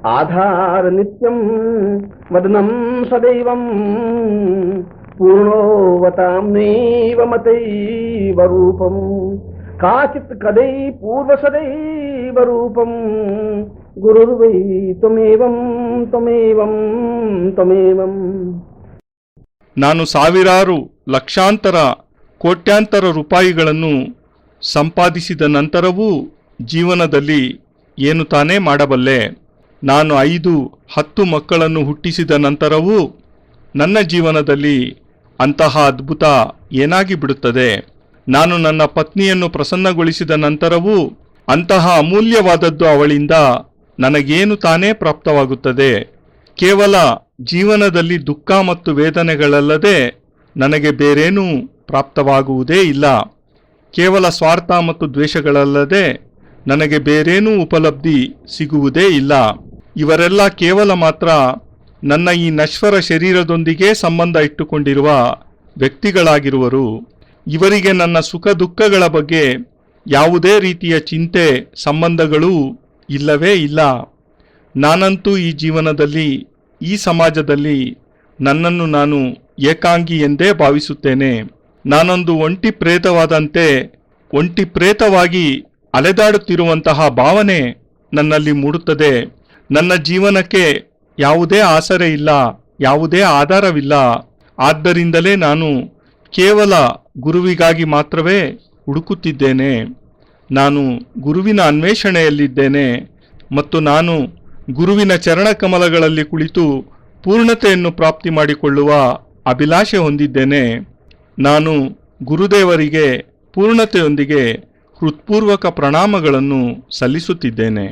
ಆಧಾರ ನಿತ್ಯಂ ವದನಂ ಸದೈವಂ ಪೂರ್ಣೋವತಾಂ ನೈವ ಮತೈವ ರೂಪಂ ಕಾಚಿತ್ ಕದೈ ಪೂರ್ವ ಸದೈವ ರೂಪಂ ಗುರುರ್ವೈ ತ್ವಮೇವಂ ತ್ವಮೇವಂ ತ್ವಮೇವಂ. ನಾನು ಸಾವಿರಾರು ಲಕ್ಷಾಂತರ ಕೋಟ್ಯಾಂತರ ರೂಪಾಯಿಗಳನ್ನು ಸಂಪಾದಿಸಿದ ನಂತರವೂ ಜೀವನದಲ್ಲಿ ಏನು ತಾನೇ ಮಾಡಬಲ್ಲೆ? ನಾನು 5-10 ಮಕ್ಕಳನ್ನು ಹುಟ್ಟಿಸಿದ ನಂತರವೂ ನನ್ನ ಜೀವನದಲ್ಲಿ ಅಂತಹ ಅದ್ಭುತ ಏನಾಗಿ ಬಿಡುತ್ತದೆ? ನಾನು ನನ್ನ ಪತ್ನಿಯನ್ನು ಪ್ರಸನ್ನಗೊಳಿಸಿದ ನಂತರವೂ ಅಂತಹ ಅಮೂಲ್ಯವಾದದ್ದು ಅವಳಿಂದ ನನಗೇನು ತಾನೇ ಪ್ರಾಪ್ತವಾಗುತ್ತದೆ? ಕೇವಲ ಜೀವನದಲ್ಲಿ ದುಃಖ ಮತ್ತು ವೇದನೆಗಳಲ್ಲದೆ ನನಗೆ ಬೇರೇನೂ ಪ್ರಾಪ್ತವಾಗುವುದೇ ಇಲ್ಲ. ಕೇವಲ ಸ್ವಾರ್ಥ ಮತ್ತು ದ್ವೇಷಗಳಲ್ಲದೆ ನನಗೆ ಬೇರೇನೂ ಉಪಲಬ್ಧಿ ಸಿಗುವುದೇ ಇಲ್ಲ. ಇವರೆಲ್ಲ ಕೇವಲ ಮಾತ್ರ ನನ್ನ ಈ ನಶ್ವರ ಶರೀರದೊಂದಿಗೆ ಸಂಬಂಧ ಇಟ್ಟುಕೊಂಡಿರುವ ವ್ಯಕ್ತಿಗಳಾಗಿರುವರು. ಇವರಿಗೆ ನನ್ನ ಸುಖ ದುಃಖಗಳ ಬಗ್ಗೆ ಯಾವುದೇ ರೀತಿಯ ಚಿಂತೆ ಸಂಬಂಧಗಳೂ ಇಲ್ಲವೇ ಇಲ್ಲ. ನಾನಂತೂ ಈ ಜೀವನದಲ್ಲಿ ಈ ಸಮಾಜದಲ್ಲಿ ನನ್ನನ್ನು ನಾನು ಏಕಾಂಗಿ ಎಂದೇ ಭಾವಿಸುತ್ತೇನೆ. ನಾನೊಂದು ಒಂಟಿ ಪ್ರೇತವಾದಂತೆ ಒಂಟಿ ಪ್ರೇತವಾಗಿ ಅಲೆದಾಡುತ್ತಿರುವಂತಹ ಭಾವನೆ ನನ್ನಲ್ಲಿ ಮೂಡುತ್ತದೆ. ನನ್ನ ಜೀವನಕ್ಕೆ ಯಾವುದೇ ಆಸರೆ ಇಲ್ಲ, ಯಾವುದೇ ಆಧಾರವಿಲ್ಲ. ಆದ್ದರಿಂದಲೇ ನಾನು ಕೇವಲ ಗುರುವಿಗಾಗಿ ಮಾತ್ರವೇ ಹುಡುಕುತ್ತಿದ್ದೇನೆ. ನಾನು ಗುರುವಿನ ಅನ್ವೇಷಣೆಯಲ್ಲಿದ್ದೇನೆ ಮತ್ತು ನಾನು ಗುರುವಿನ ಚರಣಕಮಲಗಳಲ್ಲಿ ಕುಳಿತು ಪೂರ್ಣತೆಯನ್ನು ಪ್ರಾಪ್ತಿ ಮಾಡಿಕೊಳ್ಳುವ ಅಭಿಲಾಷೆ ಹೊಂದಿದ್ದೇನೆ. ನಾನು ಗುರುದೇವರಿಗೆ ಪೂರ್ಣತೆಯೊಂದಿಗೆ ಹೃತ್ಪೂರ್ವಕ ಪ್ರಣಾಮಗಳನ್ನು ಸಲ್ಲಿಸುತ್ತಿದ್ದೇನೆ.